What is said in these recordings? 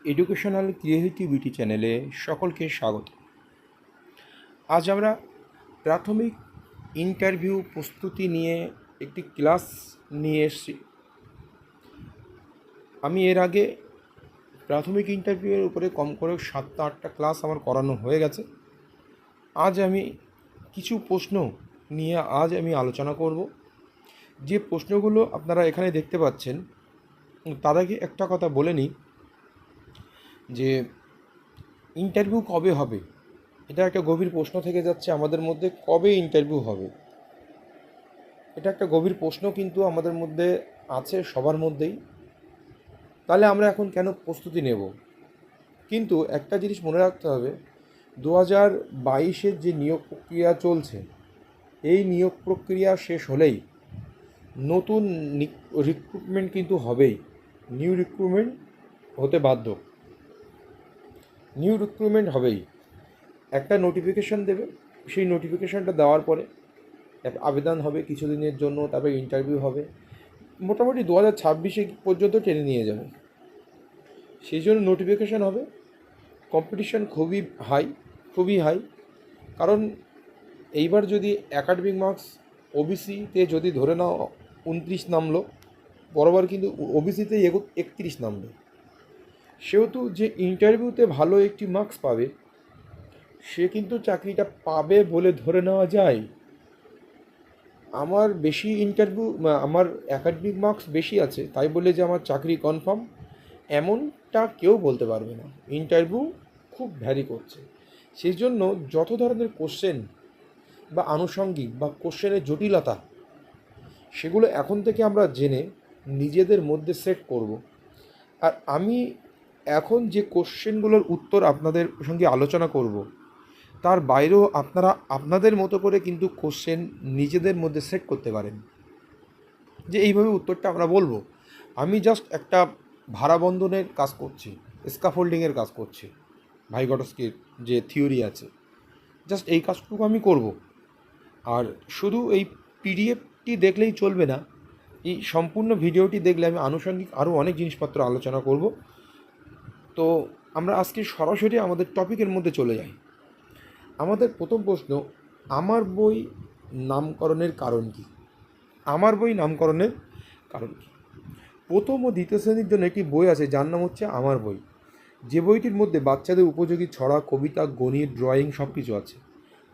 Educational creativity চ্যানেলে সকলকে স্বাগত। আজ আমরা প্রাথমিক ইন্টারভিউ প্রস্তুতি নিয়ে একটি ক্লাস নিয়ে এসেছি। আমি এর আগে প্রাথমিক ইন্টারভিউয়ের উপরে কম করে 7-8টা ক্লাস আমার করানো হয়ে গেছে। আজ আমি কিছু প্রশ্ন নিয়ে আলোচনা করব। যে প্রশ্নগুলো আপনারা এখানে দেখতে পাচ্ছেন, তার আগে একটা কথা বলে নিই যে ইন্টারভিউ কবে হবে, এটা একটা গভীর প্রশ্ন থেকে যাচ্ছে আমাদের মধ্যে। কবে ইন্টারভিউ হবে, এটা একটা গভীর প্রশ্ন কিন্তু আমাদের মধ্যে আছে, সবার মধ্যেই। তাহলে আমরা এখন কেন প্রস্তুতি নেব? কিন্তু একটা জিনিস মনে রাখতে হবে, 2022-এর যে নিয়োগ প্রক্রিয়া চলছে, এই নিয়োগ প্রক্রিয়া শেষ হলেই নতুন রিক্রুটমেন্ট কিন্তু হবেই। নিউ রিক্রুটমেন্ট হতে বাধ্য, নিউ রিক্রুটমেন্ট হবেই। একটা নোটিফিকেশান দেবে, সেই নোটিফিকেশানটা দেওয়ার পরে আবেদন হবে কিছুদিনের জন্য, তারপরে ইন্টারভিউ হবে। মোটামুটি 2026 পর্যন্ত টেনে নিয়ে যাবে। সেই জন্য নোটিফিকেশান হবে। কম্পিটিশান খুবই হাই। কারণ এইবার যদি অ্যাকাডেমিক মার্কস ওবিসিতে যদি ধরে নাও 29 নামলো, বরাবর কিন্তু ওবিসিতে 31 নামবে। সেহেতু যে ইন্টারভিউতে ভালো একটি মার্কস পাবে, সে কিন্তু চাকরিটা পাবে বলে ধরে নেওয়া যায়। আমার আমার অ্যাকাডেমিক মার্কস বেশি আছে তাই বলে যে আমার চাকরি কনফার্ম, এমনটা কেউ বলতে পারবে না। ইন্টারভিউ খুব ভ্যারি করছে। সেই জন্য যত ধরনের কোশ্চেন বা আনুষঙ্গিক বা কোশ্চেনের জটিলতা, সেগুলো এখন থেকে আমরা জেনে নিজেদের মধ্যে সেট করব। আর আমি এখন যে কোশ্চেনগুলোর উত্তর আপনাদের সঙ্গে আলোচনা করব, তার বাইরেও আপনারা আপনাদের মতো করে কিন্তু কোশ্চেন নিজেদের মধ্যে সেট করতে পারেন যে এইভাবে উত্তরটা আমরা বলবো। আমি জাস্ট একটা ভাড়া বন্ধনের কাজ করছি, স্ক্যাফোল্ডিংয়ের কাজ করছি, ভাইগটস্কির যে থিওরি আছে, জাস্ট এই কাজটুকু আমি করব। আর শুধু এই পিডিএফটি দেখলেই চলবে না, এই সম্পূর্ণ ভিডিওটি দেখলে আমি আনুষঙ্গিক আরও অনেক জিনিসপত্র আলোচনা করব। তো আমরা আজকে সরাসরি আমাদের টপিকের মধ্যে চলে যাই। আমাদের প্রথম প্রশ্ন, আমার বই নামকরণের কারণ কী? আমার বই নামকরণের কারণ কী? প্রথম ও দ্বিতীয় শ্রেণীর জন্য একটি বই আছে যার নাম হচ্ছে আমার বই। যে বইটির মধ্যে বাচ্চাদের উপযোগী ছড়া, কবিতা, গণিত, ড্রয়িং সব কিছু আছে।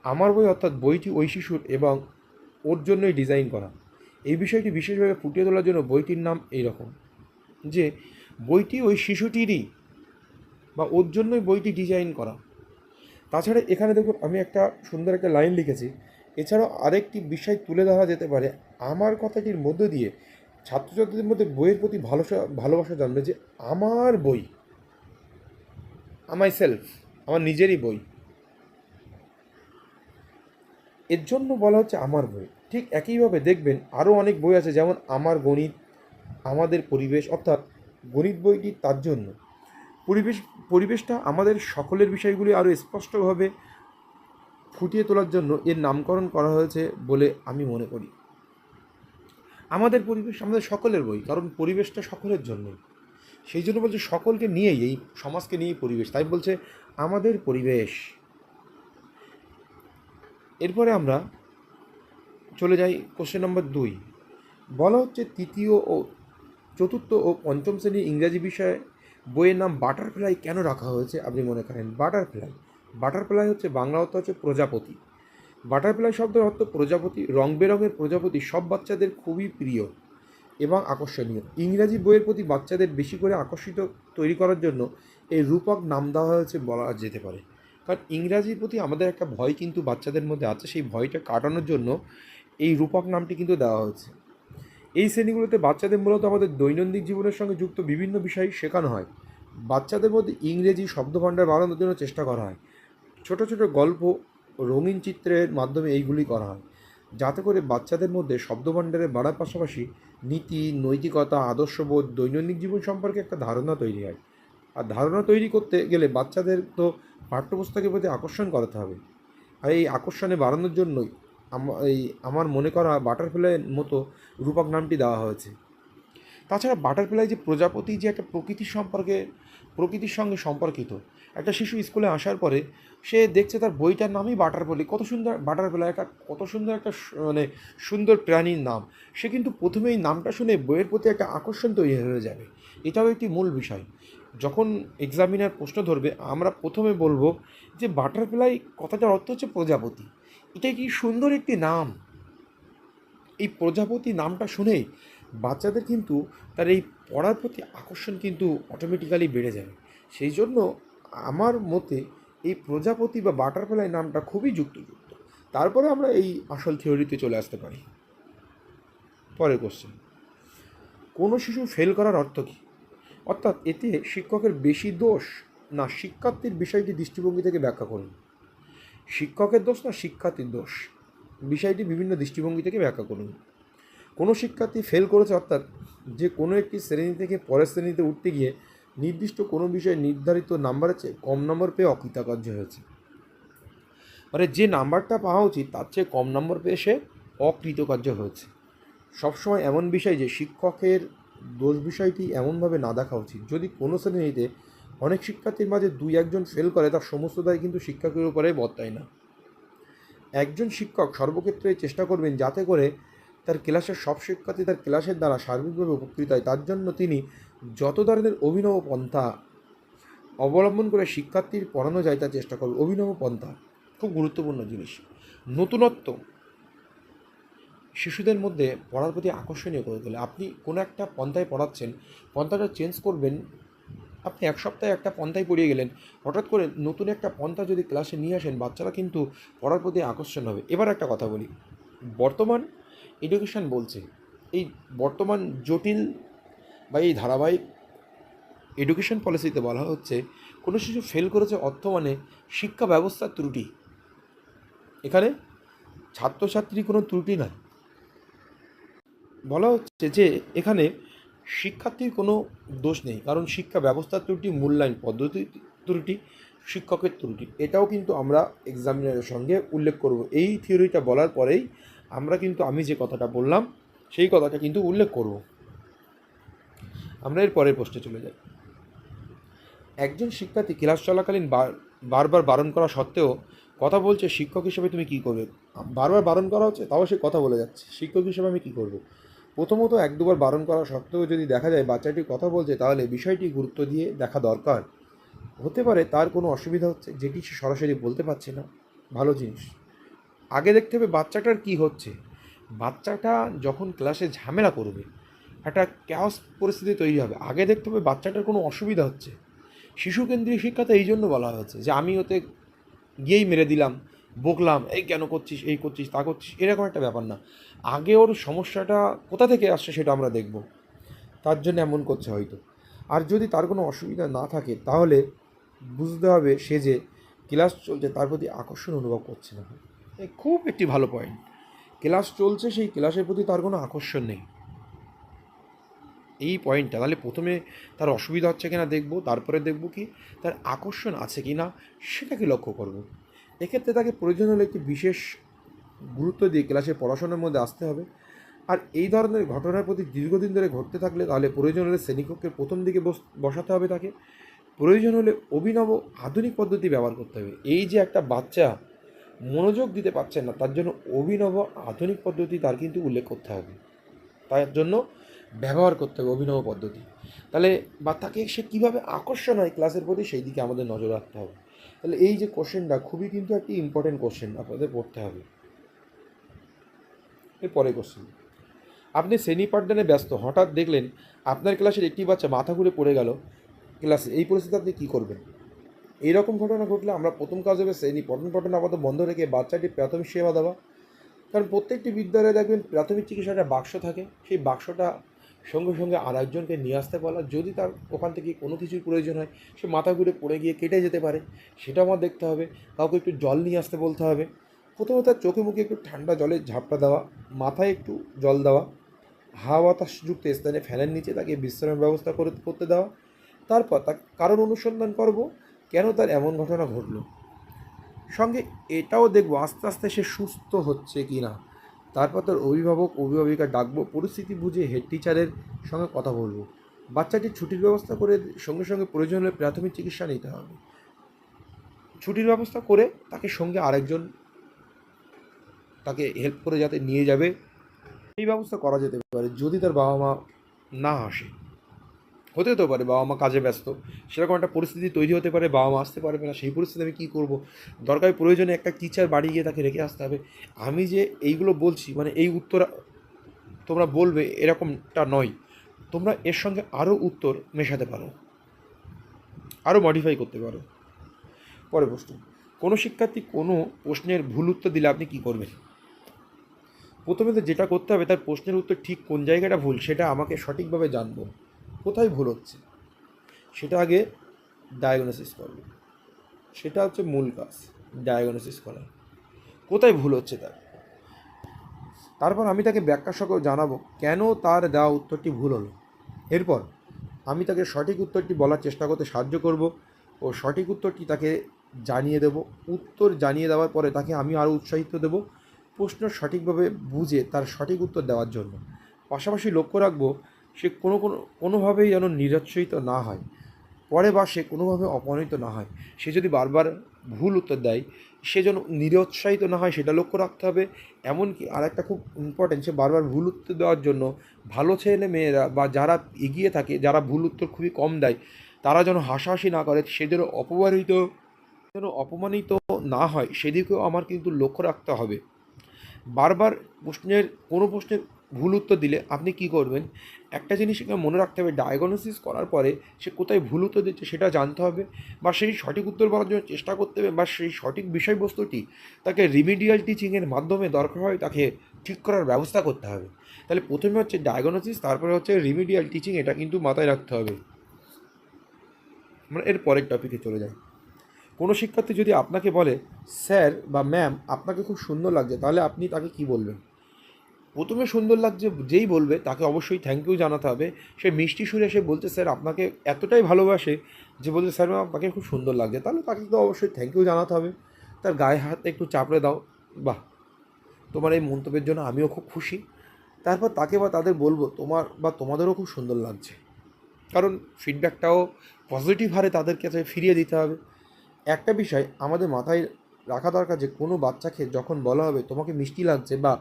আমার বই অর্থাৎ বইটি ওই শিশুর এবং ওর জন্যই ডিজাইন করা। এই বিষয়টি বিশেষভাবে ফুটিয়ে তোলার জন্য বইটির নাম এইরকম, যে বইটি ওই শিশুটিরই বা ওর জন্যই বইটি ডিজাইন করা। তাছাড়া এখানে দেখুন, আমি একটা সুন্দর একটা লাইন লিখেছি। এছাড়াও আরেকটি বিষয় তুলে ধরা যেতে পারে, আমার কথাটির মধ্য দিয়ে ছাত্রছাত্রীদের মধ্যে বইয়ের প্রতি ভালোবাসা জন্মে, যে আমার বই, মাই সেলফ, আমার নিজেরই বই, এর জন্য বলা হচ্ছে আমার বই। ঠিক একইভাবে দেখবেন আরও অনেক বই আছে, যেমন আমার গণিত, আমাদের পরিবেশ, অর্থাৎ গণিত বইটি তার জন্য। পরিবেশটা আমাদের সকলের বিষয়গুলি আরও স্পষ্টভাবে ফুটিয়ে তোলার জন্য এর নামকরণ করা হয়েছে বলে আমি মনে করি। আমাদের পরিবেশ আমাদের সকলের বই, কারণ পরিবেশটা সকলের জন্য। সেই জন্য বলছে সকলকে নিয়েই, এই সমাজকে নিয়েই পরিবেশ, তাই বলছে আমাদের পরিবেশ। এরপরে আমরা চলে যাই কোশ্চেন নম্বর 2। বলা হচ্ছে তৃতীয় ও চতুর্থ ও পঞ্চম শ্রেণীর ইংরাজি বিষয়ে বইয়ের নাম বাটারফ্লাই কেন রাখা হয়েছে আপনি মনে করেন? বাটারফ্লাই হচ্ছে বাংলা অর্থ হচ্ছে প্রজাপতি। বাটারফ্লাই শব্দের অর্থ প্রজাপতি। রং বেরঙের প্রজাপতি সব বাচ্চাদের খুবই প্রিয় এবং আকর্ষণীয়। ইংরাজি বইয়ের প্রতি বাচ্চাদের বেশি করে আকর্ষিত তৈরি করার জন্য এই রূপক নাম দেওয়া হয়েছে বলা যেতে পারে। কারণ ইংরাজির প্রতি আমাদের একটা ভয় কিন্তু বাচ্চাদের মধ্যে আছে, সেই ভয়টা কাটানোর জন্য এই রূপক নামটি কিন্তু দেওয়া হয়েছে। এই শ্রেণীগুলোতে বাচ্চাদের মূলত আমাদের দৈনন্দিন জীবনের সঙ্গে যুক্ত বিভিন্ন বিষয় শেখানো হয়। বাচ্চাদের মধ্যে ইংরেজি শব্দভাণ্ডার বাড়ানোর জন্য চেষ্টা করা হয়। ছোট ছোট গল্প, রঙিন চিত্রের মাধ্যমে এইগুলি করা হয়, যাতে করে বাচ্চাদের মধ্যে শব্দভাণ্ডারের বাড়ার পাশাপাশি নীতি, নৈতিকতা, আদর্শবোধ, দৈনন্দিন জীবন সম্পর্কে একটা ধারণা তৈরি হয়। আর ধারণা তৈরি করতে গেলে বাচ্চাদের তো পাঠ্যপুস্তকের প্রতি আকর্ষণ করাতে হবে। আর এই আকর্ষণে বাড়ানোর জন্যই আমার মনে করা বাটারফ্লাইয়ের মতো রূপক নামটি দেওয়া হয়েছে। তাছাড়া বাটারফ্লাই যে প্রজাপতি যে একটা প্রকৃতির সঙ্গে সম্পর্কিত। একটা শিশু স্কুলে আসার পরে সে দেখছে তার বইটার নামই বাটারফ্লাই, কত সুন্দর বাটারফ্লাই, একটা কত সুন্দর একটা মানে সুন্দর প্রাণীর নাম। সে কিন্তু প্রথমেই নামটা শুনে বইয়ের প্রতি একটা আকর্ষণ তৈরি হয়ে যাবে। এটাও একটি মূল বিষয়। যখন এক্সামিনার প্রশ্ন ধরবে আমরা প্রথমে বলবো যে বাটারফ্লাই কথাটার অর্থ হচ্ছে প্রজাপতি। এটা কি সুন্দর একটি নাম। এই প্রজাপতি নামটা শুনেই বাচ্চাদের কিন্তু তার এই পড়ার প্রতি আকর্ষণ কিন্তু অটোমেটিক্যালি বেড়ে যাবে। সেই জন্য আমার মতে এই প্রজাপতি বা বাটারফ্লাই নামটা খুবই যুক্তিযুক্ত। তারপরে আমরা এই আসল থিওরিতে চলে আসতে পারি। পরের কোশ্চেন, কোনো শিশু ফেল করার অর্থ কী? অর্থাৎ এতে শিক্ষকের বেশি দোষ না শিক্ষার্থীর বিষয়টি দৃষ্টিভঙ্গি থেকে ব্যাখ্যা করুন। শিক্ষকের দোষ না শিক্ষার্থীর দোষ, বিষয়টি বিভিন্ন দৃষ্টিভঙ্গি থেকে ব্যাখ্যা করুন। কোনো শিক্ষার্থী ফেল করেছে অর্থাৎ যে কোনো একটি শ্রেণী থেকে পরের শ্রেণীতে উঠতে গিয়ে নির্দিষ্ট কোনো বিষয়ে নির্ধারিত নাম্বারের চেয়ে কম নম্বর পেয়ে অকৃতকার্য হয়েছে। মানে যে নাম্বারটা পাওয়া উচিত তার চেয়ে কম নম্বর পেয়ে সে অকৃতকার্য হয়েছে। সবসময় এমন বিষয় যে শিক্ষকের দোষ বিষয়টি এমনভাবে না দেখা উচিত। যদি কোনো শ্রেণীতে অনেক শিক্ষার্থীর মাঝে দুই একজন ফেল করে তার সমস্ত দায় কিন্তু শিক্ষকের উপরে বর্তায় না। একজন শিক্ষক সর্বক্ষেত্রে চেষ্টা করবেন যাতে করে তার ক্লাসের সব শিক্ষার্থী তার ক্লাসের দ্বারা সার্বিকভাবে উপকৃত হয়। তার জন্য তিনি যত ধরনের অভিনব পন্থা অবলম্বন করে শিক্ষার্থীর পড়ানো যায় তার চেষ্টা করবে। অভিনব পন্থা খুব গুরুত্বপূর্ণ জিনিস। নতুনত্ব শিশুদের মধ্যে পড়ার প্রতি আকর্ষণীয় করে তোলে। আপনি কোনো একটা পন্থায় পড়াচ্ছেন, পন্থাটা চেঞ্জ করবেন। আপনি এক সপ্তাহে একটা পন্থায় পড়িয়ে গেলেন, হঠাৎ করে নতুন একটা পন্থা যদি ক্লাসে নিয়ে আসেন বাচ্চারা কিন্তু পড়ার প্রতি আকর্ষণ হবে। এবার একটা কথা বলি, বর্তমান এডুকেশন বলছে, এই বর্তমান জটিল বা এই ধারাবাহিক এডুকেশন পলিসিতে বলা হচ্ছে কোনো শিশু ফেল করেছে অর্থ মানে শিক্ষা ব্যবস্থার ত্রুটি। এখানে ছাত্রছাত্রীর কোনো ত্রুটি নয়, বলা হচ্ছে যে এখানে শিক্ষার্থীর কোনো দোষ নেই, কারণ শিক্ষা ব্যবস্থার ত্রুটি, মূল্যায়ন পদ্ধতির ত্রুটি, শিক্ষকের ত্রুটি। এটাও কিন্তু আমরা এক্সামিনারের সঙ্গে উল্লেখ করব। এই থিওরিটা বলার পরেই আমরা কিন্তু আমি যে কথাটা বললাম সেই কথাটা কিন্তু উল্লেখ করব। আমরা এর পরের প্রশ্নে চলে যাই। একজন শিক্ষার্থী ক্লাস চলাকালীন বারবার বারণ করা সত্ত্বেও কথা বলছে, শিক্ষক হিসেবে তুমি কী করবে? বারবার বারণ করা হচ্ছে তাও সে কথা বলে যাচ্ছে, শিক্ষক হিসেবে আমি কী করব? প্রথমত এক দুবার বারণ করা সত্ত্বেও যদি দেখা যায় বাচ্চাটি কথা বলছে তাহলে বিষয়টি গুরুত্ব দিয়ে দেখা দরকার। হতে পারে তার কোনো অসুবিধা হচ্ছে যেটি সে সরাসরি বলতে পারছে না, ভালো জিনিস। আগে দেখতে হবে বাচ্চাটার কী হচ্ছে। বাচ্চাটা যখন ক্লাসে ঝামেলা করবে, একটা ক্যাওস পরিস্থিতি তৈরি হবে, আগে দেখতে হবে বাচ্চাটার কোনো অসুবিধা হচ্ছে। শিশু কেন্দ্রিক শিক্ষাতে এই জন্য বলা হয়েছে যে আমি ওতে গিয়েই মেরে দিলাম, বকলাম, এই কেন করছিস, এই করছিস, তা করছিস, এরকম একটা ব্যাপার না। আগে ওর সমস্যাটা কোথা থেকে আসছে সেটা আমরা দেখব, তার জন্য এমন করছে হয়তো। আর যদি তার কোনো অসুবিধা না থাকে তাহলে বুঝতে হবে সে যে ক্লাস চলছে তার প্রতি আকর্ষণ অনুভব করছে না। খুব একটি ভালো পয়েন্ট, ক্লাস চলছে সেই ক্লাসের প্রতি তার কোনো আকর্ষণ নেই, এই পয়েন্টটা। তাহলে প্রথমে তার অসুবিধা হচ্ছে কিনা দেখব, তারপরে দেখব কি তার আকর্ষণ আছে কি না সেটাকে লক্ষ্য করব। এক্ষেত্রে তাকে প্রয়োজন হলে একটি বিশেষ গুরুত্ব দিয়ে ক্লাসে পড়াশোনার মধ্যে আসতে হবে। আর এই ধরনের ঘটনার প্রতি দীর্ঘদিন ধরে ঘটতে থাকলে তাহলে প্রয়োজন হলে শ্রেণীকক্ষের প্রথম দিকে বসাতে হবে তাকে। প্রয়োজন হলে অভিনব আধুনিক পদ্ধতি ব্যবহার করতে হবে। এই যে একটা বাচ্চা মনোযোগ দিতে পারছে না, তার জন্য অভিনব আধুনিক পদ্ধতি তার কিন্তু উল্লেখ করতে হবে, তার জন্য ব্যবহার করতে হবে অভিনব পদ্ধতি। তাহলে বা তাকে সে কীভাবে আকর্ষণ হয় ক্লাসের প্রতি সেই দিকে আমাদের নজর রাখতে হবে। তাহলে এই যে কোশ্চেনটা খুবই কিন্তু একটি ইম্পর্টেন্ট কোশ্চেন, আপনাদের পড়তে হবে। এরপরে কোশ্চেন, আপনি শ্রেণী পাঠদানে ব্যস্ত, হঠাৎ দেখলেন আপনার ক্লাসের একটি বাচ্চা মাথা ঘুরে পড়ে গেল ক্লাসে, এই পরিস্থিতি আপনি কী করবেন? এইরকম ঘটনা ঘটলে আমরা প্রথম কাজ হবে শ্রেণী পঠন পাঠন আপাতত বন্ধ রেখে বাচ্চাটির প্রাথমিক সেবা দেওয়া। কারণ প্রত্যেকটি বিদ্যালয়ে দেখবেন প্রাথমিক চিকিৎসার একটা বাক্স থাকে, সেই বাক্সটা সঙ্গে সঙ্গে আর একজনকে নিয়ে আসতে বলা। যদি তার ওখান থেকে কোনো কিছুর প্রয়োজন হয়, সে মাথা ঘুরে পড়ে গিয়ে কেটে যেতে পারে, সেটা আমার দেখতে হবে। কাউকে একটু জল নিয়ে আসতে বলতে হবে। প্রথমে তার চোখে মুখে একটু ঠান্ডা জলের ঝাপটা দেওয়া, মাথায় একটু জল দেওয়া, হাওয়া বাতাসযুক্ত স্থানে ফ্যানের নিচে তাকে বিশ্রামের ব্যবস্থা করতে দেওয়া। তারপর তার কারণ অনুসন্ধান করব কেন তার এমন ঘটনা ঘটলো। সঙ্গে এটাও দেখব আস্তে আস্তে সে সুস্থ হচ্ছে কি না। তারপর তার অভিভাবক অভিভাবিকা ডাকবো, পরিস্থিতি বুঝে হেড টিচারের সঙ্গে কথা বলবো। বাচ্চাটির ছুটির ব্যবস্থা করে সঙ্গে সঙ্গে প্রয়োজন হলে প্রাথমিক চিকিৎসা নিতে হবে। ছুটির ব্যবস্থা করে তাকে সঙ্গে আরেকজন তাকে হেল্প করে যাতে নিয়ে যাবে, এই ব্যবস্থা করা যেতে পারে। যদি তার বাবা মা না আসে, হতে পারে বাবা মা কাজে ব্যস্ত, সেরকম একটা পরিস্থিতি তৈরি হতে পারে, বাবা মা আসতে পারবে না, সেই পরিস্থিতি আমি কী করবো? দরকারি প্রয়োজনে একটা টিচার বাড়ি গিয়ে তাকে রেখে আসতে হবে। আমি যে এইগুলো বলছি মানে এই উত্তর তোমরা বলবে এরকমটা নয়, তোমরা এর সঙ্গে আরও উত্তর মেশাতে পারো, আরও মডিফাই করতে পারো। পরে প্রশ্ন, কোনো শিক্ষার্থী কোনো প্রশ্নের ভুল উত্তর দিলে আপনি কী করবেন? প্রথমে তো যেটা করতে হবে, তার প্রশ্নের উত্তর ঠিক কোন জায়গাটা ভুল সেটা আমাকে সঠিকভাবে জানবো, কোথায় ভুল হচ্ছে সেটা আগে ডায়াগনোসিস করব। সেটা হচ্ছে মূল কাজ, ডায়াগনোসিস করা, কোথায় ভুল হচ্ছে তার। তারপর আমি তাকে ব্যাখ্যা সহ জানাবো কেন তার দেওয়া উত্তরটি ভুল হলো। এরপর আমি তাকে সঠিক উত্তরটি বলার চেষ্টা করতে সাহায্য করব ও সঠিক উত্তরটি তাকে জানিয়ে দেব। উত্তর জানিয়ে দেওয়ার পরে তাকে আমি আরও উৎসাহিত দেব প্রশ্ন সঠিকভাবে বুঝে তার সঠিক উত্তর দেওয়ার জন্য। পাশাপাশি লক্ষ্য রাখবো সে কোনোভাবেই যেন নিরুৎসাহিত না হয়, পরে বা সে কোনোভাবে অপমানিত না হয়। সে যদি বারবার ভুল উত্তর দেয়, সে যেন নিরুৎসাহিত না হয় সেটা লক্ষ্য রাখতে হবে। এমনকি আর একটা খুব ইম্পর্টেন্ট, সে বারবার ভুল উত্তর দেওয়ার জন্য ভালো ছেলে মেয়েরা বা যারা এগিয়ে থাকে, যারা ভুল উত্তর খুবই কম দেয়, তারা যেন হাসাহাসি না করে, সে যেন অপমানিত না হয় সেদিকেও আমার কিন্তু লক্ষ্য রাখতে হবে। বারবার কোনো প্রশ্নের ভুল উত্তর দিলে আপনি কি করবেন, একটা জিনিস এখানে মনে রাখতে হবে, ডায়াগনোসিস করার পরে সে কোথায় ভুল উত্তর দিচ্ছে সেটা জানতে হবে, বা সেই সঠিক উত্তর বলার জন্য চেষ্টা করতে হবে, বা সেই সঠিক বিষয়বস্তুটি তাকে রিমিডিয়াল টিচিংয়ের মাধ্যমে দরকার হয় তাকে ঠিক করার ব্যবস্থা করতে হবে। তাহলে প্রথমে হচ্ছে ডায়াগনোসিস, তারপরে হচ্ছে রিমিডিয়াল টিচিং, এটা কিন্তু মাথায় রাখতে হবে। আমরা এর পরের টপিকে চলে যাই। কোনো শিক্ষার্থী যদি আপনাকে বলে স্যার বা ম্যাম আপনাকে খুব সুন্দর লাগছে, তাহলে আপনি তাকে কি বলবেন? প্রথমে সুন্দর লাগছে যেই বলবে তাকে অবশ্যই থ্যাংক ইউ জানাতে হবে। সে মিষ্টি সুরে এসে বলছে স্যার আপনাকে এতটাই ভালোবাসে যে বলছে স্যার ম্যাম আপনাকে খুব সুন্দর লাগছে, তাহলে তাকে তো অবশ্যই থ্যাংক ইউ জানাতে হবে। তার গায়ে হাতে একটু চাপড়ে দাও, বাহ তোমার এই মন্তব্যের জন্য আমিও খুব খুশি। তারপর তাকে বা তাদের বলবো তোমাদেরও খুব সুন্দর লাগছে, কারণ ফিডব্যাকটাও পজিটিভ হারে তাদের কাছে ফিরিয়ে দিতে হবে। একটা বিষয় আমাদের মাথায় রাখা দরকার যে কোনো বাচ্চাকে যখন বলা হবে তোমাকে মিষ্টি লাগছে বা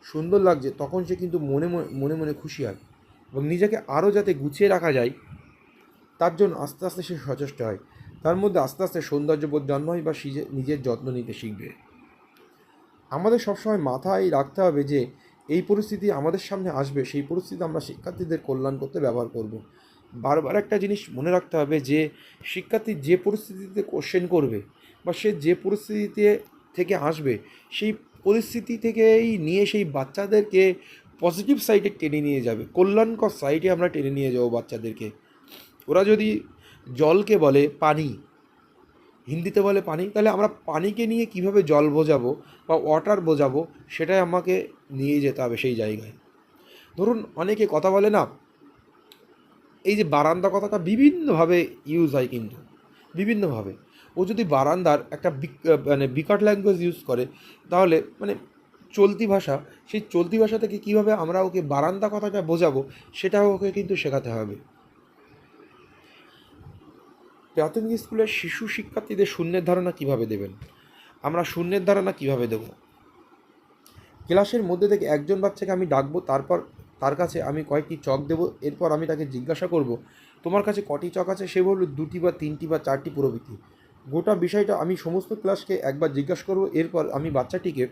সুন্দর লাগছে, তখন সে কিন্তু মনে মনে খুশি হয় এবং নিজেকে আরও যাতে গুছিয়ে রাখা যায় তার জন্য আস্তে আস্তে সে সচেষ্ট হয়। তার মধ্যে আস্তে আস্তে সৌন্দর্যবোধ জন্ম হয় বা নিজের যত্ন নিতে শিখবে। আমাদের সবসময় মাথায় রাখতে হবে যে এই পরিস্থিতি আমাদের সামনে আসবে, সেই পরিস্থিতি আমরা শিক্ষার্থীদের কল্যাণ করতে ব্যবহার করব। বারবার একটা জিনিস মনে রাখতে হবে যে শিক্ষার্থী যে পরিস্থিতিতে কোশ্চেন করবে বা সে যে পরিস্থিতিতে থেকে আসবে, সেই পরিস্থিতি থেকেই নিয়ে সেই বাচ্চাদেরকে পজিটিভ সাইডে টেনে নিয়ে যাবে, কল্যাণকর সাইডে আমরা টেনে নিয়ে যাবো বাচ্চাদেরকে। ওরা যদি জলকে বলে পানি, হিন্দিতে বলে পানি, তাহলে আমরা পানিকে নিয়ে কিভাবে জল বোঝাবো বা ওয়াটার বোঝাবো সেটাই আমাকে নিয়ে যেতে হবে সেই জায়গায়। ধরুন অনেকে কথা বলে না, এই যে বারান্দা কথাটা বিভিন্নভাবে ইউজ হয়, কিন্তু বিভিন্নভাবে ও যদি বারান্দার একটা বিকট ল্যাঙ্গুয়েজ ইউজ করে, তাহলে মানে চলতি ভাষা, সেই চলতি ভাষা থেকে কীভাবে আমরা ওকে বারান্দা কথাটা বোঝাবো সেটাও ওকে কিন্তু শেখাতে হবে। প্রাথমিক স্কুলের শিশু শিক্ষার্থীদের শূন্যের ধারণা কিভাবে দেবেন? আমরা শূন্যের ধারণা কিভাবে দেব? ক্লাসের মধ্যে থেকে একজন বাচ্চাকে আমি ডাকবো, তারপর তার কাছে আমি কয়েকটি চক দেব। এরপর আমি তাকে জিজ্ঞাসা করব তোমার কাছে কটি চক আছে? সে বলল 2টি বা 3টি বা 4টি প্রভৃতি। গোটা বিষয়টা আমি সমস্ত ক্লাসকে একবার জিজ্ঞাসা করব। এরপর আমি বাচ্চাটিকে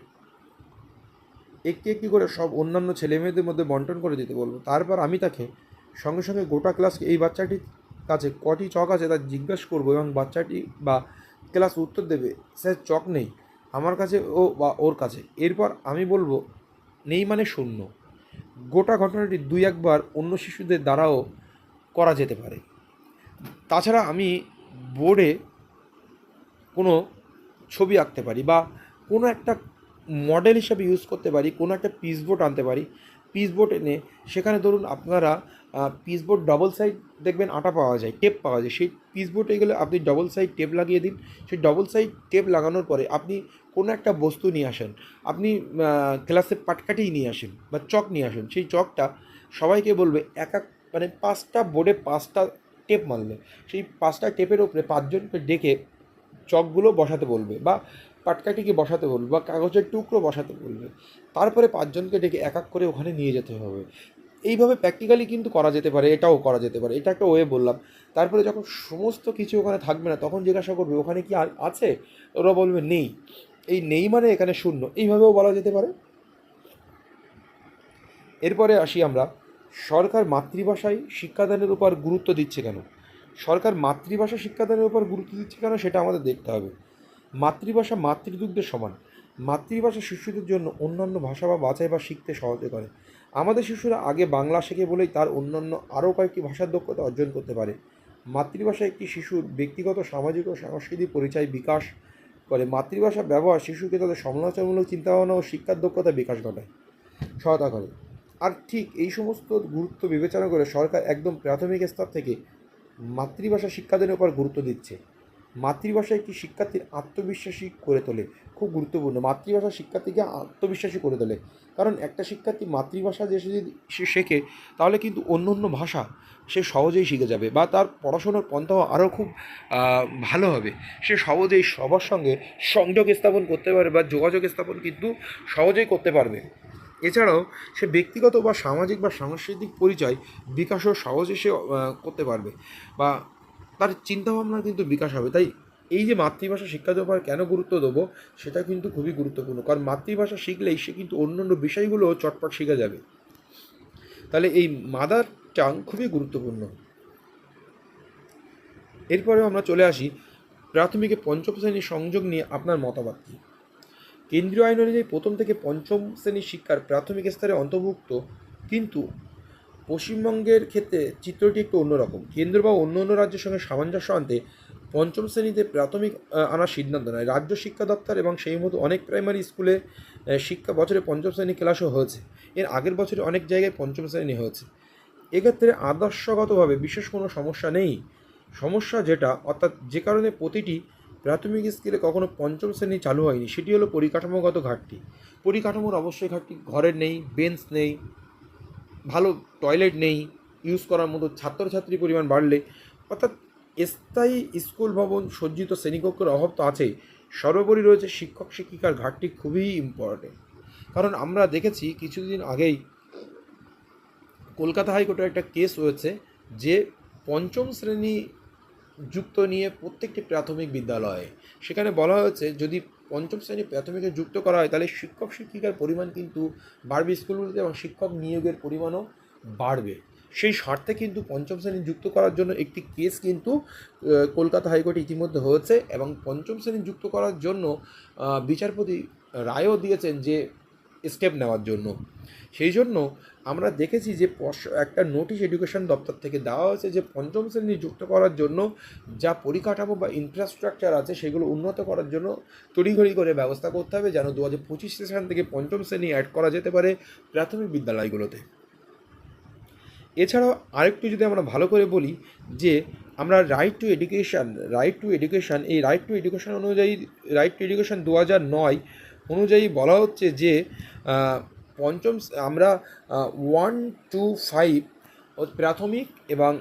একটি একটি করে সব অন্যান্য ছেলেমেয়েদের মধ্যে বন্টন করে দিতে বলবো। তারপর আমি তাকে সঙ্গে সঙ্গে গোটা ক্লাসকে এই বাচ্চাটির কাছে কটি চক আছে তা জিজ্ঞাসা করবো এবং বাচ্চাটি বা ক্লাস উত্তর দেবে স্যার চক নেই আমার কাছে ও বা ওর কাছে। এরপর আমি বলবো নেই মানে শূন্য। গোটা ঘটনাটি 2-1বার অন্য শিশুদের দ্বারাও করা যেতে পারে। তাছাড়া আমি বোর্ডে কোনো ছবি আঁকতে পারি বা কোনো একটা মডেল হিসাবে ইউজ করতে পারি, কোনো একটা পিসবোর্ড আনতে পারি। পিসবোর্ড এনে সেখানে ধরুন আপনারা পিসবোর্ড ডবল সাইড দেখবেন আটা পাওয়া যায়, টেপ পাওয়া যায়, সেই পিসবোর্ডে গেলে আপনি ডবল সাইড টেপ লাগিয়ে দিন। সেই ডবল সাইড টেপ লাগানোর পরে আপনি কোনো একটা বস্তু নিয়ে আসেন, আপনি ক্লাসে পাটকাঠি নিয়ে আসেন বা চক নিয়ে আসেন, সেই চকটা সবাইকে বলবে এক এক মানে 5টা বোর্ডে 5টা টেপ মারলে সেই 5টা টেপের ওপরে 5জনকে ডেকে চকগুলো বসাতে বলবে বা পাটকাঠিকে বসাতে বলবে বা কাগজের টুকরো বসাতে বলবে। তারপরে 5জনকে ডেকে এক এক করে ওখানে নিয়ে যেতে হবে। এইভাবে প্র্যাকটিক্যালি কিন্তু করা যেতে পারে, এটাও করা যেতে পারে, এটা একটা ওয়ে বললাম। তারপরে যখন সমস্ত কিছু ওখানে থাকবে না তখন জিজ্ঞাসা করবে ওখানে কি আর আছে, ওরা বলবে নেই। এই নেই মানে এখানে শূন্য, এইভাবেও বলা যেতে পারে। এরপরে আসি আমরা, সরকার মাতৃভাষায় শিক্ষাদানের উপর গুরুত্ব দিচ্ছে কেন? সরকার মাতৃভাষা শিক্ষাদানের উপর গুরুত্ব দিচ্ছে কেন সেটা আমাদের দেখতে হবে। মাতৃভাষা মাতৃদুগ্ধের সমান। মাতৃভাষা শিশুদের জন্য অন্যান্য ভাষা বা বাছাই বা শিখতে সহায়তা করে। আমাদের শিশুরা আগে বাংলা শেখে বলেই তার অন্যান্য আরও কয়েকটি ভাষার দক্ষতা অর্জন করতে পারে। মাতৃভাষা একটি শিশুর ব্যক্তিগত সামাজিক ও সাংস্কৃতিক পরিচয় বিকাশ করে। মাতৃভাষা ব্যবহার শিশুকে তাদের সমালোচনামূলক চিন্তাভাবনা ও শিক্ষার দক্ষতা বিকাশ ঘটায়, সহায়তা করে। আর ঠিক এই সমস্ত গুরুত্ব বিবেচনা করে সরকার একদম প্রাথমিক স্তর থেকে মাতৃভাষা শিক্ষাদানের উপর গুরুত্ব দিচ্ছে। মাতৃভাষা একটি শিক্ষার্থীর আত্মবিশ্বাসী করে তোলে, খুব গুরুত্বপূর্ণ। মাতৃভাষা শিক্ষার্থীকে আত্মবিশ্বাসী করে তোলে, কারণ একটা শিক্ষার্থী মাতৃভাষা যে যদি সে শেখে তাহলে কিন্তু অন্য অন্য ভাষা সে সহজেই শিখে যাবে বা তার পড়াশোনার পন্থাও আরও খুব ভালো হবে। সে সহজেই সবার সঙ্গে সংযোগ স্থাপন করতে পারে বা যোগাযোগ স্থাপন কিন্তু সহজেই করতে পারবে। এছাড়াও সে ব্যক্তিগত বা সামাজিক বা সাংস্কৃতিক পরিচয় বিকাশও সহজে সে করতে পারবে বা তার চিন্তাভাবনার কিন্তু বিকাশ হবে। তাই এই যে মাতৃভাষা শিক্ষা দেওয়ার কেন গুরুত্ব দেবো সেটা কিন্তু খুবই গুরুত্বপূর্ণ, কারণ মাতৃভাষা শিখলেই সে কিন্তু অন্য অন্য বিষয়গুলো চটপট শিখে যাবে। তাহলে এই মাদার টাং খুবই গুরুত্বপূর্ণ। এরপরেও আমরা চলে আসি প্রাথমিকে পঞ্চম শ্রেণীর সংযোগ নিয়ে আপনার মতামত কী? কেন্দ্রীয় আইন অনুযায়ী প্রথম থেকে পঞ্চম শ্রেণীর শিক্ষার প্রাথমিক স্তরে অন্তর্ভুক্ত, কিন্তু পশ্চিমবঙ্গের ক্ষেত্রে চিত্রটি একটু অন্যরকম। কেন্দ্র বা অন্য অন্য রাজ্যের সঙ্গে সামঞ্জস্য আনতে পঞ্চম শ্রেণীতে প্রাথমিক আনার সিদ্ধান্ত নেয় রাজ্য শিক্ষা দপ্তর, এবং সেই মতো অনেক প্রাইমারি স্কুলে শিক্ষা বছরে পঞ্চম শ্রেণী ক্লাসও হয়েছে। এর আগের বছরে অনেক জায়গায় পঞ্চম শ্রেণী হয়েছে। এক্ষেত্রে আদর্শগতভাবে বিশেষ কোনো সমস্যা নেই। সমস্যা যেটা, অর্থাৎ যে কারণে প্রতিটি প্রাথমিক স্কুলে কখনো পঞ্চম শ্রেণী চালু হয়নি, সেটি হলো পরিকাঠামোগত ঘাটতি। পরিকাঠামোর অবশ্যই ঘাটতি, ঘরের নেই, বেঞ্চ নেই, ভালো টয়লেট নেই, ইউজ করার মতো ছাত্রছাত্রী পরিমাণ বাড়লে, অর্থাৎ স্থায়ী স্কুল ভবন সজ্জিত শ্রেণীকক্ষের অভাব তো আছেই, সর্বোপরি রয়েছে শিক্ষক শিক্ষিকার ঘাটতি খুবই ইম্পর্টেন্ট। কারণ আমরা দেখেছি কিছুদিন আগেই কলকাতা হাইকোর্টের একটা কেস হয়েছে যে পঞ্চম শ্রেণী যুক্ত নিয়ে প্রত্যেকটি প্রাথমিক বিদ্যালয়ে, সেখানে বলা হয়েছে যদি পঞ্চম শ্রেণী প্রাথমিকে যুক্ত করা হয় তাহলে শিক্ষক শিক্ষিকার পরিমাণ কিন্তু বাড়বে স্কুলগুলিতে এবং শিক্ষক নিয়োগের পরিমাণও বাড়বে। সেই স্বার্থে কিন্তু পঞ্চম শ্রেণী যুক্ত করার জন্য একটি কেস কিন্তু কলকাতা হাইকোর্টে ইতিমধ্যে হয়েছে, এবং পঞ্চম শ্রেণী যুক্ত করার জন্য বিচারপতি রায়ও দিয়েছেন যে স্টেপ নেওয়ার জন্য। সেই জন্য আমরা দেখেছি যে একটা নোটিশ এডুকেশন দপ্তর থেকে দেওয়া হয়েছে যে পঞ্চম শ্রেণী যুক্ত করার জন্য যা পরিকাঠামো বা ইনফ্রাস্ট্রাকচার আছে সেগুলো উন্নত করার জন্য তড়িঘড়ি করে ব্যবস্থা করতে হবে, যেন 2025 সেশন থেকে পঞ্চম শ্রেণী অ্যাড করা যেতে পারে প্রাথমিক বিদ্যালয়গুলোতে। এছাড়াও আরেকটু যদি আমরা ভালো করে বলি যে আমরা রাইট টু এডুকেশান এই রাইট টু এডুকেশান অনুযায়ী, রাইট টু এডুকেশান 2009 অনুযায়ী বলা হচ্ছে যে পঞ্চম আমরা 1 to 5 প্রাথমিক এবং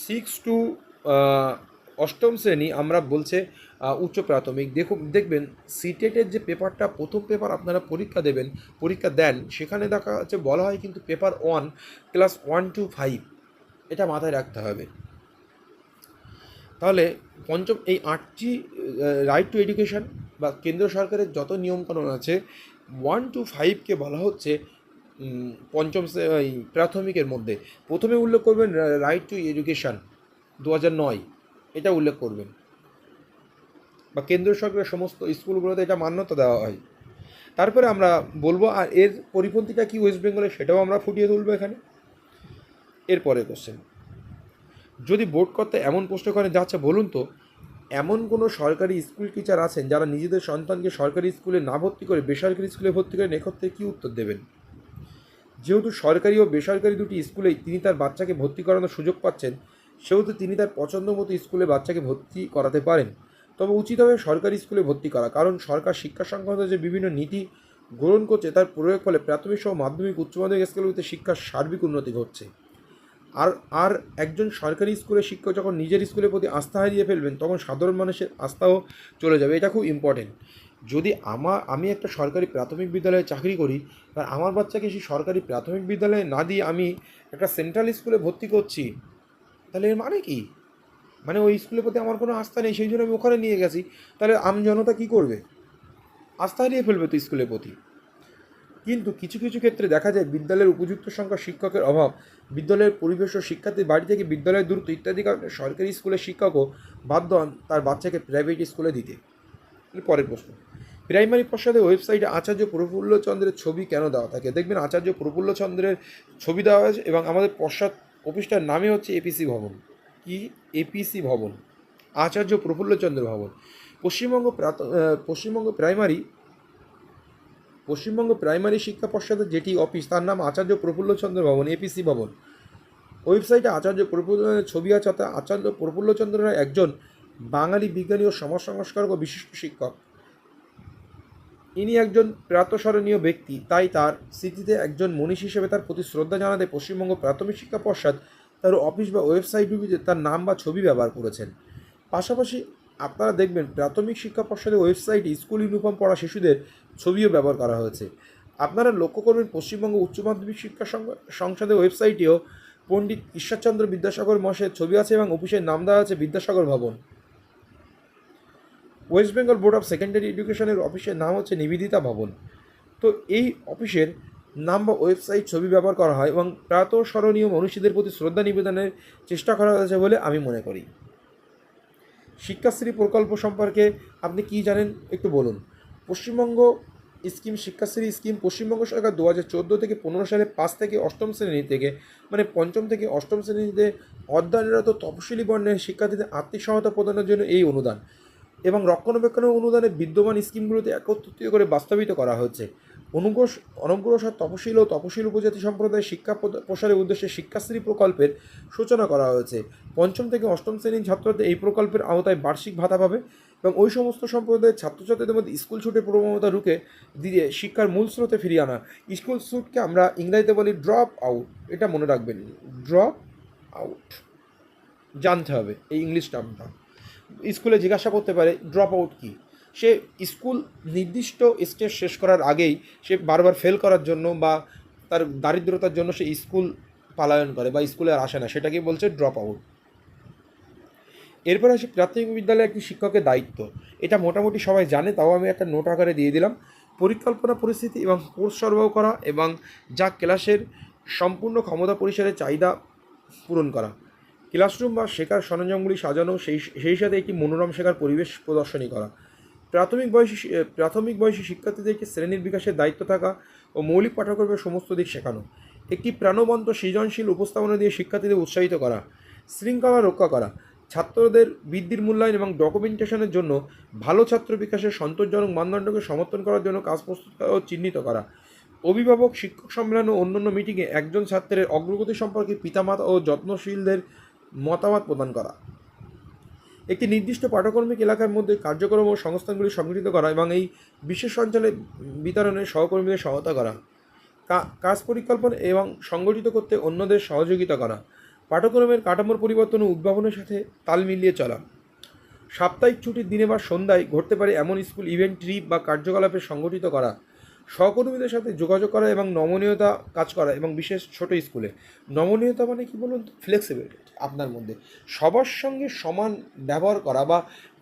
6 to অষ্টম শ্রেণী আমরা বলছে উচ্চ প্রাথমিক। দেখবেন সিটেটের যে পেপারটা, প্রথম পেপার আপনারা পরীক্ষা দেন, সেখানে দেখা যাচ্ছে বলা হয় কিন্তু পেপার 1 ক্লাস 1 to 5, এটা মাথায় রাখতে হবে। তাহলে পঞ্চম এই 8টি রাইট টু এডুকেশান বা কেন্দ্র সরকারের যত নিয়মকানুন আছে 1 to 5কে বলা হচ্ছে পঞ্চম প্রাথমিকের মধ্যে। প্রথমে উল্লেখ করবেন রাইট টু এডুকেশান 2009, এটা উল্লেখ করবেন, বা কেন্দ্র সরকারের সমস্ত স্কুলগুলোতে এটা মান্যতা দেওয়া হয়। তারপরে আমরা বলবো আর এর পরিপন্থীটা কি ওয়েস্ট বেঙ্গলে সেটাও আমরা ফুটিয়ে তুলবো এখানে। এরপরে কোশ্চেন, যদি বোর্ড কর্তা এমন প্রশ্ন করেন যাচ্ছে বলুন তো এমন কোনো সরকারি স্কুল টিচার আছেন যারা নিজেদের সন্তানকে সরকারি স্কুলে না ভর্তি করে বেসরকারি স্কুলে ভর্তি করেন, এক্ষেত্রে কী উত্তর দেবেন? যেহেতু সরকারি ও বেসরকারি দুটি স্কুলেই তিনি তার বাচ্চাকে ভর্তি করানোর সুযোগ পাচ্ছেন, সেহেতু তিনি তার পছন্দ মতো স্কুলে বাচ্চাকে ভর্তি করাতে পারেন। তবে উচিত হবে সরকারি স্কুলে ভর্তি করা, কারণ সরকার শিক্ষা সংক্রান্ত যে বিভিন্ন নীতি গ্রহণ করছে তার প্রয়োগ ফলে প্রাথমিক সহ মাধ্যমিক উচ্চ মাধ্যমিক স্কুলগুলিতে শিক্ষার সার্বিক উন্নতি ঘটছে। আর আর একজন সরকারি স্কুলের শিক্ষক যখন নিজের স্কুলের প্রতি আস্থা হারিয়ে ফেলবেন, তখন সাধারণ মানুষের আস্থাও চলে যাবে। এটা খুব ইম্পর্টেন্ট। যদি আমি একটা সরকারি প্রাথমিক বিদ্যালয়ে চাকরি করি, আর আমার বাচ্চাকে সেই সরকারি প্রাথমিক বিদ্যালয়ে না দিয়ে আমি একটা সেন্ট্রাল স্কুলে ভর্তি করছি, তাহলে এর মানে কি? মানে ওই স্কুলের প্রতি আমার কোনো আস্থা নেই, সেই জন্য আমি ওখানে নিয়ে গেছি। তাহলে আমজনতা কী করবে? আস্থা হারিয়ে ফেলবে তো স্কুলের প্রতি। কিন্তু কিছু কিছু ক্ষেত্রে দেখা যায় বিদ্যালয়ের উপযুক্ত সংখ্যা শিক্ষকের অভাব, বিদ্যালয়ের পরিবেশ ও শিক্ষার্থী বাড়ি থেকে বিদ্যালয়ের দূরত্ব ইত্যাদি কারণে সরকারি স্কুলের শিক্ষকও বাধ্য হন তার বাচ্চাকে প্রাইভেট স্কুলে দিতে। পরের প্রশ্ন, প্রাইমারি পর্ষদের ওয়েবসাইটে আচার্য প্রফুল্লচন্দ্রের ছবি কেন দেওয়া থাকে? দেখবেন আচার্য প্রফুল্লচন্দ্রের ছবি দেওয়া হয়েছে এবং আমাদের পশ্চাৎ অফিসটার নামে হচ্ছে এপিসি ভবন। কি? এপিসি ভবন, আচার্য প্রফুল্লচন্দ্র ভবন। পশ্চিমবঙ্গ প্রাইমারি শিক্ষা পর্ষদের যেটি অফিস তার নাম আচার্য প্রফুল্লচন্দ্র ভবন, এপিসি ভবন। ওয়েবসাইটে আচার্য প্রফুল্লচন্দ্রের ছবি আছে, অর্থাৎ আচার্য প্রফুল্লচন্দ্র রায় একজন বাঙালি বিজ্ঞানী ও সমাজ সংস্কারক ও বিশিষ্ট শিক্ষক। ইনি একজন প্রাতঃস্মরণীয় ব্যক্তি, তাই তার স্মৃতিতে একজন মনীষী হিসেবে তার প্রতি শ্রদ্ধা জানাতে পশ্চিমবঙ্গ প্রাথমিক শিক্ষা পর্ষদ তার অফিস বা ওয়েবসাইটগুলিতে তার নাম বা ছবি ব্যবহার করেছেন। পাশাপাশি আপনারা দেখবেন প্রাথমিক শিক্ষা পর্ষদের ওয়েবসাইটে স্কুল ইউনিফর্ম পরা শিশুদের ছবিও ব্যবহার করা হয়েছে। আপনারা লক্ষ্য করবেন পশ্চিমবঙ্গ উচ্চ মাধ্যমিক শিক্ষা সংসদের ওয়েবসাইটেও পণ্ডিত ঈশ্বরচন্দ্র বিদ্যাসাগর মহাশয়ের ছবি আছে এবং অফিসের নাম দেওয়া আছে বিদ্যাসাগর ভবন। West Bengal board of secondary এডুকেশনের অফিসের নাম হচ্ছে নিবেদিতা ভবন। তো এই অফিসের নাম বা ওয়েবসাইট ছবি ব্যবহার করা হয় এবং প্রাতঃস্মরণীয় মনীষীদের প্রতি শ্রদ্ধা নিবেদনের চেষ্টা করা হয়েছে বলে আমি মনে করি। শিক্ষাশ্রী প্রকল্প সম্পর্কে আপনি কি জানেন একটু বলুন। পশ্চিমবঙ্গ স্কিম, শিক্ষাশ্রী স্কিম পশ্চিমবঙ্গ সরকার 2014 থেকে 15 সালে 5 থেকে 8ম শ্রেণী থেকে, মানে 5ম থেকে 8ম শ্রেণীতে অধ্যয়নরত তপশিলি বর্ণের শিক্ষার্থীদের আর্থিক সহায়তা প্রদানের জন্য এই অনুদান এবং রক্ষণাবেক্ষণের অনুদানে বিদ্যমান স্কিমগুলোতে একত্রিত করে বাস্তবায়িত করা হচ্ছে। অনগ্রসর তপশিল ও তপশিল উপজাতি সম্প্রদায়ের শিক্ষা প্রসারের উদ্দেশ্যে শিক্ষাশ্রী প্রকল্পের সূচনা করা হয়েছে। 5ম থেকে 8ম শ্রেণীর ছাত্রদের এই প্রকল্পের আওতায় বার্ষিক ভাতা পাবে এবং ওই সমস্ত সম্প্রদায়ের ছাত্রছাত্রীদের মধ্যে স্কুল ছুটের প্রবণতা রুখে দিয়ে শিক্ষার মূল স্রোতে ফিরিয়ে আনা। স্কুল ছুটকে আমরা ইংরেজিতে বলি ড্রপ আউট, এটা মনে রাখবেন, ড্রপ আউট জানতে হবে এই ইংলিশ টার্মটা। স্কুলে জিজ্ঞাসা করতে পারে ড্রপ আউট কী। সে স্কুল নির্দিষ্ট স্টেজ শেষ করার আগেই সে বারবার ফেল করার জন্য বা তার দারিদ্রতার জন্য সে স্কুল পালায়ন করে বা স্কুলে আর আসে না, সেটাকে বলছে ড্রপ আউট। এরপর আসে প্রাথমিক বিদ্যালয়ে একটি শিক্ষকের দায়িত্ব। এটা মোটামুটি সবাই জানে, তাও আমি একটা নোট আকারে দিয়ে দিলাম। পরিকল্পনা, পরিস্থিতি এবং কোর্স সরবরাহ করা এবং যা ক্লাসের সম্পূর্ণ ক্ষমতা পরিসরের চাহিদা পূরণ করা। ক্লাসরুম বা শেখার সরঞ্জামগুলি সাজানো, সেই সাথে একটি মনোরম শেখার পরিবেশ প্রদর্শনী করা। প্রাথমিক বয়সী শিক্ষার্থীদেরকে শ্রেণীর বিকাশের দায়িত্ব থাকা ও মৌলিক পাঠ্যক্রমের সমস্ত দিক শেখানো। একটি প্রাণবন্ত সৃজনশীল উপস্থাপনা দিয়ে শিক্ষার্থীদের উৎসাহিত করা। শৃঙ্খলা রক্ষা করা। ছাত্রদের বৃদ্ধির মূল্যায়ন এবং ডকুমেন্টেশনের জন্য ভালো ছাত্র বিকাশের সন্তোষজনক মানদণ্ডকে সমর্থন করার জন্য কাজ প্রস্তুত করা ও চিহ্নিত করা। অভিভাবক শিক্ষক সম্মেলন ও অন্যান্য মিটিংয়ে একজন ছাত্রের অগ্রগতি সম্পর্কে পিতামাতা ও যত্নশীলদের মতামত প্রদান করা। একটি নির্দিষ্ট পাঠ্যক্রমিক এলাকার মধ্যে কার্যক্রম ও সংস্থানগুলি সংগঠিত করা এবং এই বিশেষ অঞ্চলে বিতরণে সহকর্মীদের সহায়তা করা। কাজ পরিকল্পনা এবং সংগঠিত করতে অন্যদের সহযোগিতা করা। পাঠ্যক্রমের কাঠামোর পরিবর্তন ও উদ্ভাবনের সাথে তাল মিলিয়ে চলা। সাপ্তাহিক ছুটির দিনে বা সন্ধ্যায় ঘটতে পারে এমন স্কুল ইভেন্ট, ট্রিপ বা কার্যকলাপে সংগঠিত করা। সহকর্মীদের সাথে যোগাযোগ করা এবং নমনীয়তা কাজ করা এবং বিশেষ ছোট স্কুলে। নমনীয়তা মানে কি বলুন তো? ফ্লেক্সিবিলিটি আপনার মধ্যে, সবার সঙ্গে সমান ব্যবহার করা বা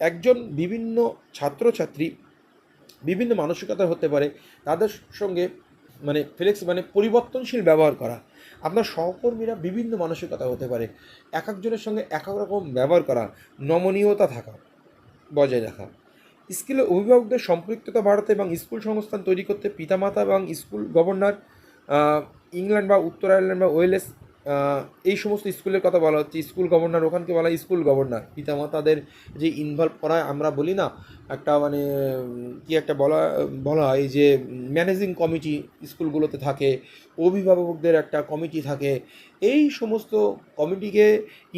একজন বিভিন্ন ছাত্রছাত্রী বিভিন্ন মানসিকতা হতে পারে, তাদের সঙ্গে মানে পরিবর্তনশীল ব্যবহার করা। আপনার সহকর্মীরা বিভিন্ন মানসিকতা হতে পারে, এক একজনের সঙ্গে এক এক রকম ব্যবহার করা, নমনীয়তা থাকা, বজায় রাখা। স্কুলে অভিভাবকদের সম্পৃক্ততা বাড়াতে এবং স্কুল সংস্থান তৈরি করতে পিতামাতা এবং স্কুল গভর্নর, ইংল্যান্ড বা উত্তর আয়ারল্যান্ড বা ওয়েলস এই সমস্ত স্কুলের কথা বলা হচ্ছে, স্কুল গভর্নর, ওখানকে বলা হয় স্কুল গভর্নর। পিতামাতাদের যে ইনভলভ করায় আমরা বলি না একটা মানে কি একটা বলা বলা হয় যে ম্যানেজিং কমিটি স্কুলগুলোতে থাকে, অভিভাবকদের একটা কমিটি থাকে, এই সমস্ত কমিটিকে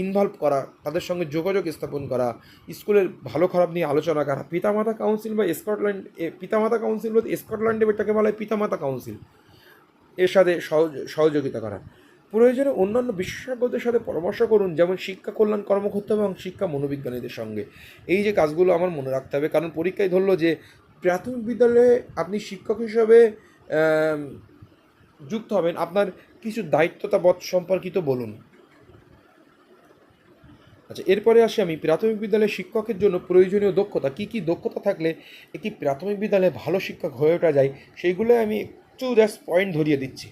ইনভলভ করা, তাদের সঙ্গে যোগাযোগ স্থাপন করা, স্কুলের ভালো খারাপ নিয়ে আলোচনা করা। পিতামাতা কাউন্সিল বা স্কটল্যান্ড পিতামাতা কাউন্সিল বলতে স্কটল্যান্ডে এটাকে বলা হয় পিতামাতা কাউন্সিল, এর সাথে সহযোগিতা করা। প্রয়োজনে অন্যান্য বিশেষজ্ঞদের সাথে পরামর্শ করুন, যেমন শিক্ষা কল্যাণ কর্মকর্তা এবং শিক্ষা মনোবিজ্ঞানীদের সঙ্গে। এই যে কাজগুলো আমার মনে রাখতে হবে, কারণ পরীক্ষায় ধরলো যে প্রাথমিক বিদ্যালয়ে আপনি শিক্ষক হিসাবে যুক্ত হবেন, আপনার কিছু দায়িত্বতাবোধ সম্পর্কিত বলুন। আচ্ছা, এরপরে আসি আমি প্রাথমিক বিদ্যালয়ের শিক্ষকের জন্য প্রয়োজনীয় দক্ষতা, কী কী দক্ষতা থাকলে একটি প্রাথমিক বিদ্যালয়ে ভালো শিক্ষক হয়ে ওঠা যায়, সেইগুলো আমি একটু জাস্ট পয়েন্ট ধরিয়ে দিচ্ছি।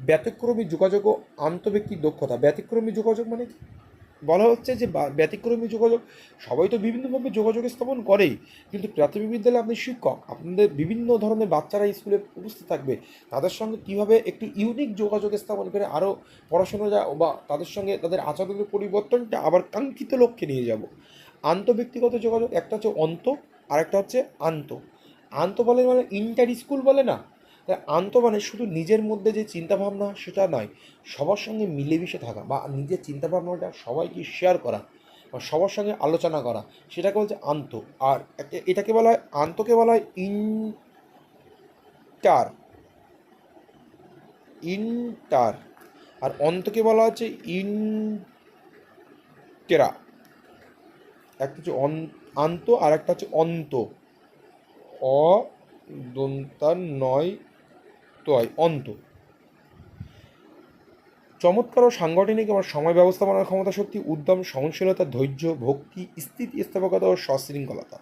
ব্যতিক্রমী যোগাযোগ ও আন্তঃব্যক্তিক দক্ষতা। ব্যতিক্রমী যোগাযোগ মানে কি? বলা হচ্ছে যে ব্যতিক্রমী যোগাযোগ, সবাই তো বিভিন্নভাবে যোগাযোগ স্থাপন করেই, কিন্তু প্রাথমিক বিদ্যালয়ে আপনি শিক্ষক, আপনাদের বিভিন্ন ধরনের বাচ্চারা স্কুলে উপস্থিত থাকবে, তাদের সঙ্গে কীভাবে একটু ইউনিক যোগাযোগ স্থাপন করে আরও পড়াশোনা যা বা তাদের সঙ্গে তাদের আচরণের পরিবর্তনটা আবার কাঙ্ক্ষিত লক্ষ্যে নিয়ে যাব। আন্তঃব্যক্তিগত যোগাযোগ, একটা হচ্ছে অন্ত, আর একটা হচ্ছে আন্ত। আন্ত বলে মানে ইন্টার স্কুল বলে না, তাই আন্ত মানে শুধু নিজের মধ্যে যে চিন্তাভাবনা সেটা নয়, সবার সঙ্গে মিলেমিশে থাকা বা নিজের চিন্তাভাবনাটা সবাইকে শেয়ার করা বা সবার সঙ্গে আলোচনা করা, সেটাকে বলছে আন্ত। আর এটাকে বলা হয়, আন্তকে বলা হয় ইন্টার ইন্টার আর অন্তকে বলা হচ্ছে ইন্টেরা। একটা হচ্ছে আন্ত আর একটা হচ্ছে অন্ত, অ দন্তার নয় তয়, অন্ত। চমৎকার ও সাংগঠনিক এবং সময় ব্যবস্থাপনার ক্ষমতা, শক্তি, উদ্যম, সহনশীলতা, ধৈর্য, ভক্তি, স্থিতিস্থাপকতা ও সশৃঙ্খলতা।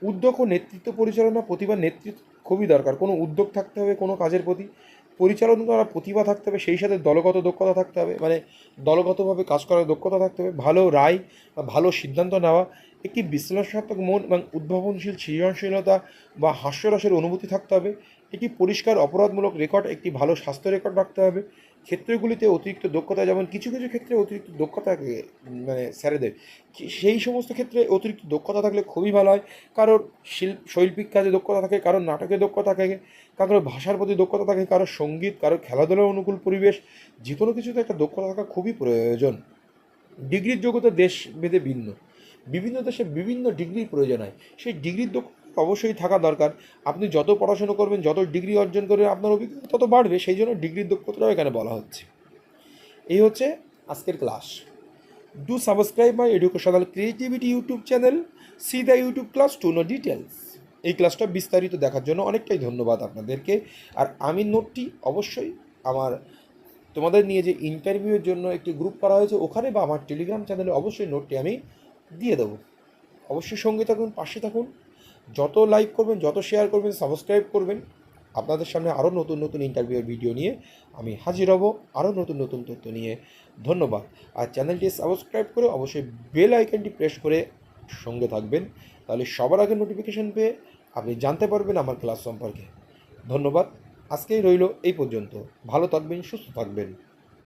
উদ্যোগ ও নেতৃত্ব পরিচালনা প্রতিভা, নেতৃত্ব খুবই দরকার। কোনো উদ্যোগ থাকতে হবে কোনো কাজের প্রতি, পরিচালনা করার প্রতিভা থাকতে হবে, সেই সাথে দলগত দক্ষতা থাকতে হবে, মানে দলগতভাবে কাজ করার দক্ষতা থাকতে হবে, ভালো রায় বা ভালো সিদ্ধান্ত নেওয়া, একটি বিশ্লেষণাত্মক মন এবং উদ্ভাবনশীল সৃজনশীলতা বা হাস্যরসের অনুভূতি থাকতে হবে, একটি পরিষ্কার অপরাধমূলক রেকর্ড, একটি ভালো স্বাস্থ্য রেকর্ড রাখতে হবে। ক্ষেত্রগুলিতে অতিরিক্ত দক্ষতা, যেমন কিছু কিছু ক্ষেত্রে অতিরিক্ত দক্ষতা মানে স্যারেদের, সেই সমস্ত ক্ষেত্রে অতিরিক্ত দক্ষতা থাকলে খুবই ভালো হয়। কারোর শৈল্পিক কাজে দক্ষতা থাকে, কারোর নাটকে দক্ষতা থাকে, কারোর ভাষার প্রতি দক্ষতা থাকে, কারোর সঙ্গীত, কারোর খেলাধুলার অনুকূল পরিবেশ, যে কোনো কিছুতে একটা দক্ষতা থাকা খুবই প্রয়োজন। ডিগ্রির যোগ্যতা দেশ ভেদে ভিন্ন, বিভিন্ন দেশে বিভিন্ন ডিগ্রির প্রয়োজন হয়, সেই ডিগ্রির দক্ষতা অবশ্যই থাকা দরকার। আপনি যত পড়াশুনো করবেন, যত ডিগ্রি অর্জন করবেন, আপনার অভিজ্ঞতা তত বাড়বে, সেই জন্য ডিগ্রির দক্ষতাটাও এখানে বলা হচ্ছে। এই হচ্ছে আজকের class. Do subscribe my educational creativity YouTube channel, C the YouTube class to know details. এই ক্লাসটা বিস্তারিত দেখার জন্য অনেকটাই ধন্যবাদ আপনাদেরকে। আর আমি নোটটি অবশ্যই আমার তোমাদের নিয়ে যে ইন্টারভিউয়ের জন্য একটি গ্রুপ করা হয়েছে ওখানে বা আমার টেলিগ্রাম চ্যানেলে অবশ্যই নোটটি আমি দিয়ে দেবো। অবশ্যই সঙ্গে থাকুন, পাশে থাকুন, যত লাইক করবেন, যত শেয়ার করবেন, সাবস্ক্রাইব করবেন, আপনাদের সামনে আরও নতুন নতুন ইন্টারভিউয়ের ভিডিও নিয়ে আমি হাজির হব, আরও নতুন নতুন তথ্য নিয়ে। ধন্যবাদ। আর চ্যানেলটি সাবস্ক্রাইব করে অবশ্যই বেল আইকনটি প্রেস করে সঙ্গে থাকবেন, তাহলে সবার আগে নোটিফিকেশন পেয়ে আপনি জানতে পারবেন আমার ক্লাস সম্পর্কে। ধন্যবাদ। আজকেই রইল এই পর্যন্ত। ভালো থাকবেন, সুস্থ থাকবেন।